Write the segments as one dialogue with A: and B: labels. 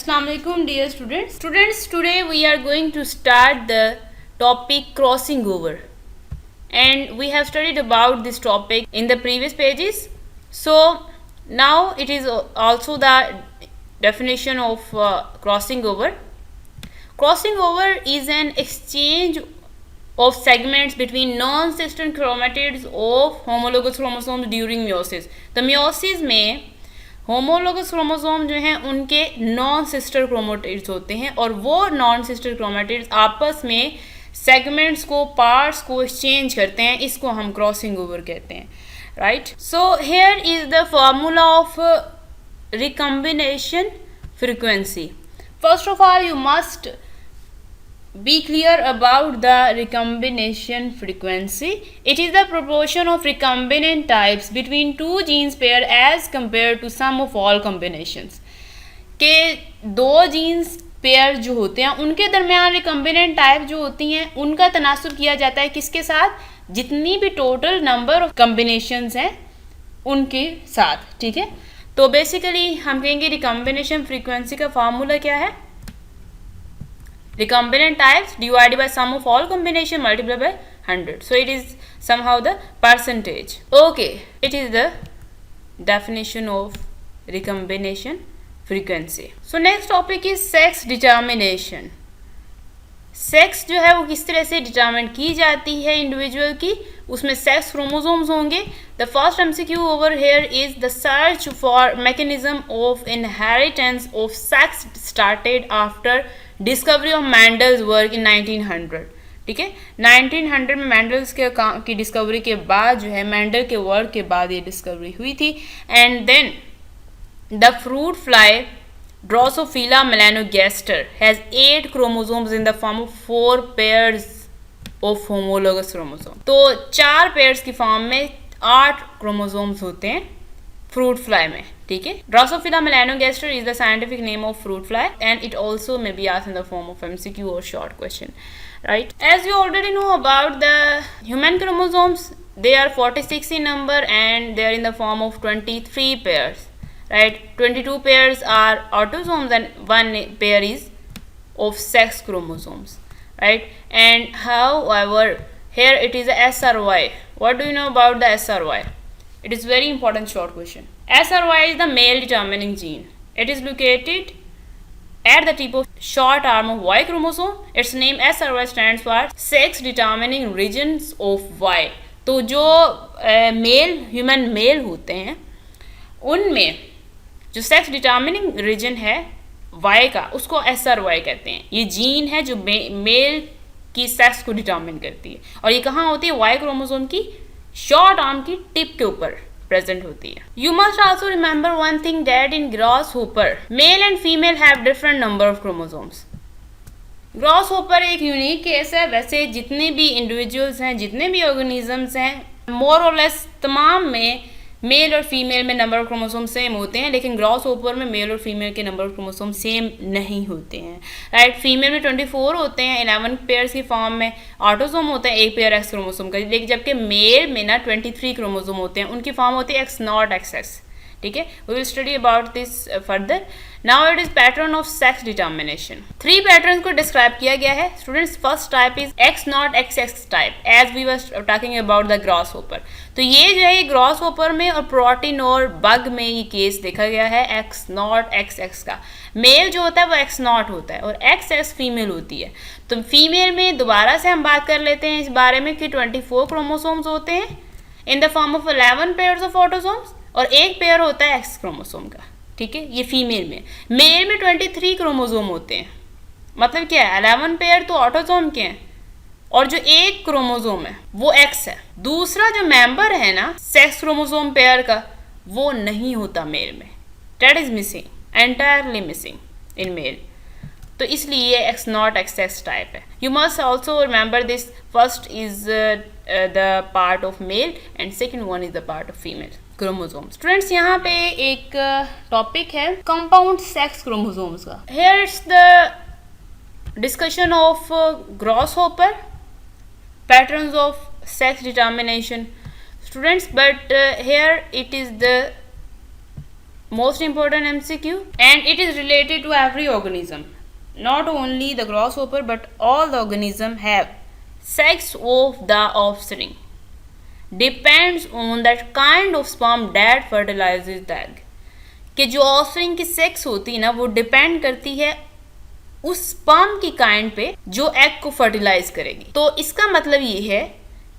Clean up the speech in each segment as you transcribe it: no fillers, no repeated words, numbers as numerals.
A: Assalamu alaikum dear students. Students, today we are going to start the topic crossing over, and we have studied about this topic in the previous pages. So now it is also the definition of crossing over. Crossing over is an exchange of segments between non-sister chromatids of homologous chromosomes during meiosis. तो meiosis में homologous chromosome जो हैं उनके non sister chromatids होते हैं और वो non sister chromatids आपस में सेगमेंट्स को, पार्ट्स को एक्सचेंज करते हैं. इसको हम क्रॉसिंग ओवर कहते हैं, right. So here is the formula of recombination frequency. First of all you must be clear about the recombination frequency. It is the proportion of recombinant types between two genes pair as compared to sum of all combinations. के दो jeans pair जो होते हैं उनके दरमियान recombinant type जो होती हैं उनका तनासुब किया जाता है किसके साथ? जितनी भी टोटल नंबर ऑफ कम्बिनेशंस हैं उनके साथ, ठीक है. तो बेसिकली हम कहेंगे रिकम्बिनेशन फ्रीक्वेंसी का फार्मूला क्या है? Recombinant types divided by sum of all combination multiplied by 100. So it is somehow the percentage. Okay, it is the definition of recombination frequency. So next topic is sex determination. Sex जो है वो किस तरह से determine की जाती है individual की, उसमें सेक्स क्रोमोसोम्स होंगे. The first MCQ over here is the search for mechanism of inheritance of sex started after discovery of Mendel's work in 1900. ठीक है, 1900 में मैंडल्स की डिस्कवरी के बाद जो है, मैंडल के वर्क के बाद ये डिस्कवरी हुई थी. And then the fruit fly Drosophila melanogaster has 8 chromosomes in the form of 4 pairs of homologous chromosomes. तो 4 pairs की फॉर्म में 8 chromosomes होते हैं fruit fly में, ठीक है. Drosophila melanogaster is the scientific name of fruit fly and it also may be asked in the form of MCQ or short question, right? As you already know about the human chromosomes, they are 46 in number and they are in the form of 23 pairs. Right, 22 pairs are autosomes and 1 pair is of sex chromosomes, right? And however, here it is a SRY. What do you know about the SRY? It is very important short question. SRY is the male determining gene. It is located at the tip of short arm of Y chromosome. Its name SRY stands for sex determining regions of Y. तो जो mail human male होते हैं उनमें जो sex determining reason है Y का, उसको SRY कहते हैं. ये जीन है जो मेल की सेक्स को डिटर्मिन करती है और ये कहाँ होती है? वाई क्रोमोसोम की शॉर्ट आर्म की टिप के ऊपर प्रेजेंट होती है. You must also remember one thing that in grasshopper male and female have different number of chromosomes. Grasshopper एक यूनिक केस है. वैसे जितने भी इंडिविजुअल्स हैं, जितने भी ऑर्गेनिजम्स हैं, मोर और लेस तमाम में मेल और फीमेल में नंबर ऑफ क्रोमोसोम सेम होते हैं, लेकिन ग्रासहोपर में मेल और फीमेल के नंबर ऑफ क्रोमोसोम सेम नहीं होते हैं, राइट. फीमेल में 24 होते हैं 11 पेयर्स की फॉर्म में, ऑटोसोम होता है एक पेयर एक्स क्रोमोसोम का, लेकिन जबकि मेल में ना 23 क्रोमोसोम होते हैं, उनकी फॉर्म होती है X0 XX. ठीक है, we will study about this further. Now it is pattern of sex determination. 3 pattern को डिस्क्राइब किया गया है students. First type is X0 XX type as we were talking about the grasshopper. तो ये जो है ये ग्रासहोपर में और प्रोटीन और बग में ये केस देखा गया है X0 XX का. मेल जो होता है वो X0 होता है और XX फीमेल होती है. तो फीमेल में दोबारा से हम बात कर लेते हैं इस बारे में कि 24 क्रोमोसोम्स होते हैं in the form of 11 pairs of autosomes और एक पेयर होता है एक्स क्रोमोसोम का. ठीक है, ये फीमेल में. मेल में 23 क्रोमोसोम होते हैं. मतलब क्या है? 11 पेयर तो ऑटोसोम के हैं और जो एक क्रोमोसोम है वो एक्स है. दूसरा जो मेंबर है ना सेक्स क्रोमोसोम पेयर का, वो नहीं होता मेल में. That is missing, entirely missing in male. तो इसलिए ये X0 XX टाइप है. You must also remember this. First is the part of male and second one is the part of female chromosome. Students, यहाँ पे एक topic है compound sex chromosomes का. Here it's the discussion of grasshopper patterns of sex determination students, but here it is the most important MCQ, and it is related to every organism. Not only the grasshopper but all the organism have sex of the offspring depends on that kind of sperm that fertilizes the egg. कि जो offspring की sex होती है ना वो depend करती है उस स्पर्म की काइंड पे जो एग को फर्टिलाइज करेगी. तो इसका मतलब ये है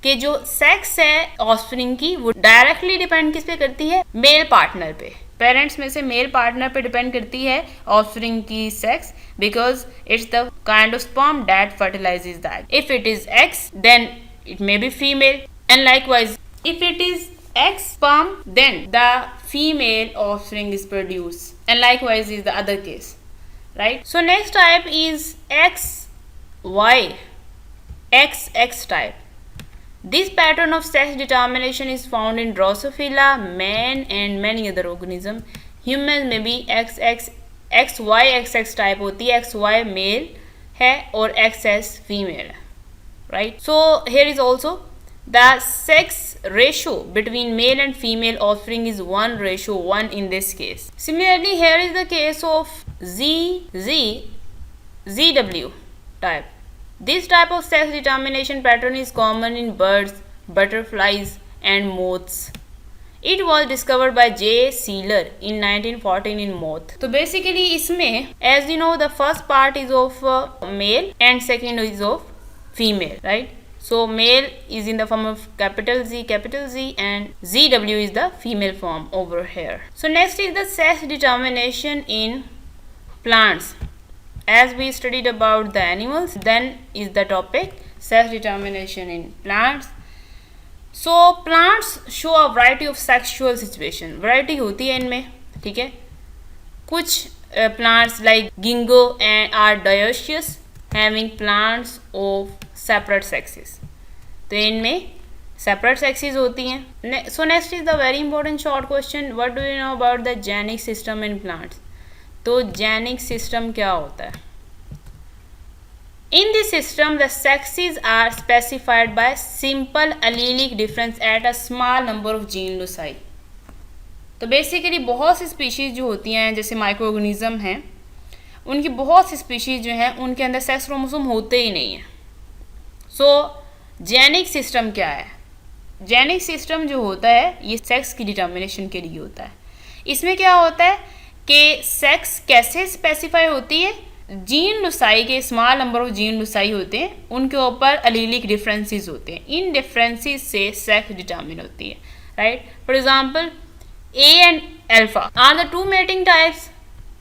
A: कि जो सेक्स है ऑफस्प्रिंग की वो डायरेक्टली डिपेंड किस पे करती है, मेल पार्टनर पे. पेरेंट्स में से मेल पार्टनर पे डिपेंड करती है ऑफस्प्रिंग की sex, because it's the kind of sperm that fertilises the egg. If it is X then it may be female, and likewise if it is X sperm then the female offspring is produced, and likewise is the other case, right? So next type is XY, XX type. This pattern of sex determination is found in Drosophila, man and many other organisms. Humans में भी XY XX type होती है. XY male है और XS female है, right? So here is also the sex ratio between male and female offspring is 1:1 in this case. Similarly, here is the case of ZW type. This type of sex determination pattern is common in birds, butterflies and moths. It was discovered by J. Sealer in 1914 in moth. So basically इसमें as you know the first part is of male and second is of female, right? So male is in the form of capital Z, and ZW is the female form over here. So next is the sex determination in plants. As we studied about the animals, then is the topic sex determination in plants. So plants show a variety of sexual situation. Variety होती है इनमें, ठीक है. कुछ plants like ginkgo and are dioecious, having plants of separate sexes. तो इनमें separate sexes होती हैं. So next is the very important short question, what do you know about the genic system in plants. तो जेनिक सिस्टम क्या होता है? In this system the sexes are specified by simple allelic difference at a small number of gene loci. तो basically बहुत सी species जो होती हैं जैसे माइक्रो ऑर्गेनिज्म हैं, उनकी बहुत सी स्पीशीज़ जो हैं उनके अंदर सेक्स क्रोमोसोम होते ही नहीं हैं. सो जेनिक सिस्टम क्या है? जेनिक सिस्टम जो होता है ये सेक्स की डिटर्मिनेशन के लिए होता है. इसमें क्या होता है कि सेक्स कैसे स्पेसिफाई होती है? जीन लुसाई के small number of gene loci होते हैं, उनके ऊपर अलीलिक डिफरेंसेस होते हैं. इन डिफरेंसेस से सेक्स डिटर्मिन होती है, right? For example A and alpha are the two mating types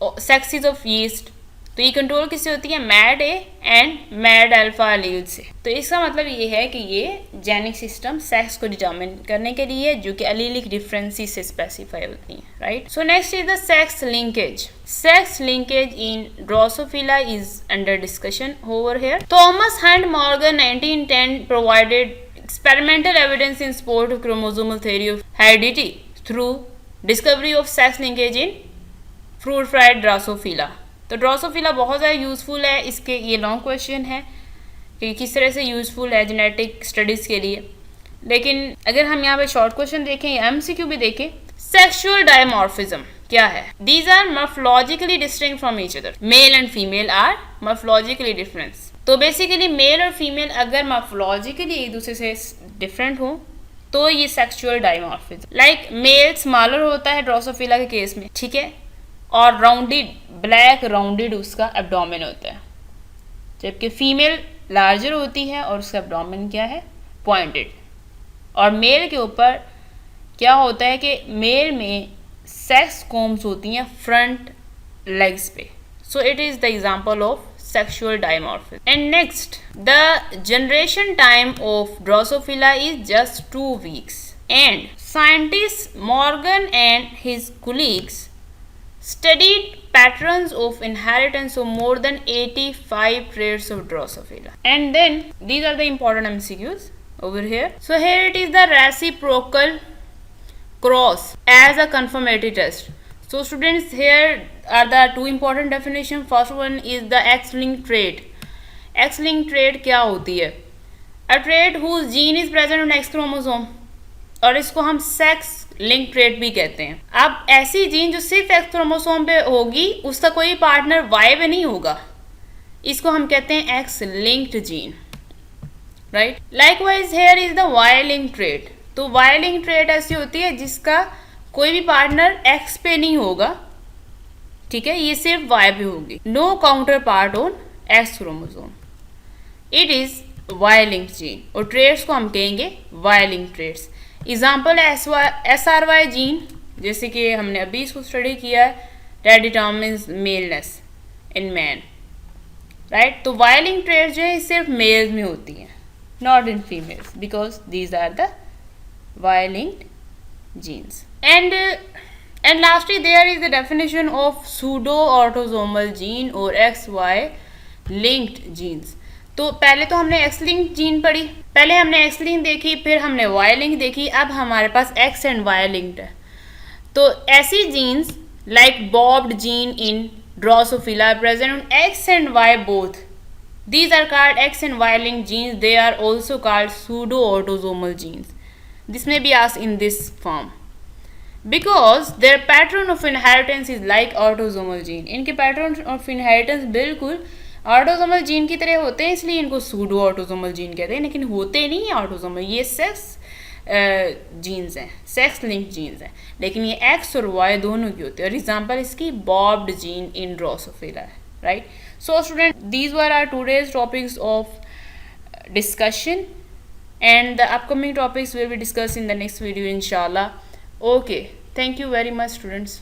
A: sexes of yeast. तो ये कंट्रोल किससे होती है? Mat A and mat alpha allele से. तो इसका मतलब ये है कि ये जेनिक सिस्टम सेक्स को डिटरमिन करने के लिए जो कि एलीलिक डिफरेंसेस से स्पेसिफाई होती हैं, right? So next is the sex linkage. Sex linkage in Drosophila is under discussion over here. Thomas Hunt Morgan 1910 provided experimental evidence in support of chromosomal theory of heredity through discovery of sex linkage in fruit fried Drosophila. तो Drosophila बहुत ज़्यादा useful है. इसके ये long question है कि किस तरह से यूज़फुल है जेनेटिक स्टडीज़ के लिए. लेकिन अगर हम यहाँ पे शॉर्ट क्वेश्चन देखें या एमसीक्यू भी देखें, सेक्सुअल डायमॉर्फिज्म क्या है? These are morphologically distinct from each other. Male and female are morphologically difference. तो बेसिकली मेल और फीमेल अगर मॉर्फोलॉजिकली एक दूसरे से डिफरेंट हो तो ये sexual dimorphism. Like male smaller होता है ड्रोसोफिला के केस में, ठीक है, और राउंडेड ब्लैक राउंडेड उसका एब्डोमेन होता है, जबकि फीमेल लार्जर होती है और उसका एब्डोमेन क्या है? पॉइंटेड. और मेल के ऊपर क्या होता है कि मेल में सेक्स कोम्स होती हैं फ्रंट लेग्स पे. So it is the example of sexual dimorphism. And next, the generation time of Drosophila is just 2 weeks. And scientists Morgan and his colleagues studied patterns of inheritance of more than 85 traits of Drosophila. And then these are the important MCQs over here. So here it is the reciprocal cross as a confirmatory test. So students, here are the two important definitions. First one is the X-linked trait. X-linked trait क्या होती है? A trait whose gene is present on X chromosome. और इसको हम sex link trait भी कहते हैं। अब ऐसी जीन जो सिर्फ एक्स क्रोमोसोम पे होगी, उसका कोई पार्टनर वाई पे नहीं होगा, इसको हम कहते हैं X linked gene, right. Likewise here is the Y link trait. तो वाई लिंक ट्रेट ऐसी होती है जिसका कोई भी पार्टनर एक्स पे नहीं होगा, ठीक है, ये सिर्फ वाई पे होगी। No counterpart on X chromosome, it is Y link gene, और ट्रेट्स को हम कहेंगे Y link traits. Example SRY gene, जैसे कि हमने अभी इसको स्टडी किया है, that determines maleness in man, right. तो वाई लिंक ट्रेट्स जो है सिर्फ मेल्स में होती हैं, not in females, because these are the Y linked genes. And lastly, there is the definition of pseudo-autosomal gene or XY linked genes. तो पहले तो हमने X linked जीन पढ़ी, पहले हमने X लिंक देखी, फिर हमने Y लिंक देखी, अब हमारे पास X एंड Y लिंक्ड है। तो ऐसी genes like bobbed gene in Drosophila present on X and Y both. These are called X and Y linked genes. They are also called pseudo-autosomal genes. This may be asked in this form. Because their pattern of inheritance is like autosomal gene. इनके pattern of inheritance बिल्कुल autosomal gene की तरह होते हैं, इसलिए इनको pseudo autosomal gene कहते हैं, लेकिन होते नहीं है autosomal, ये sex जीन्स हैं, सेक्स लिंक जीन्स हैं, लेकिन ये X और Y दोनों की होती है। और एग्जाम्पल इसकी बॉब्ड जीन इन ड्रोसोफिला है, right. So student, these were our today's topics of discussion, and the upcoming topics will be discussed in the next video inshallah. Okay, thank you very much students.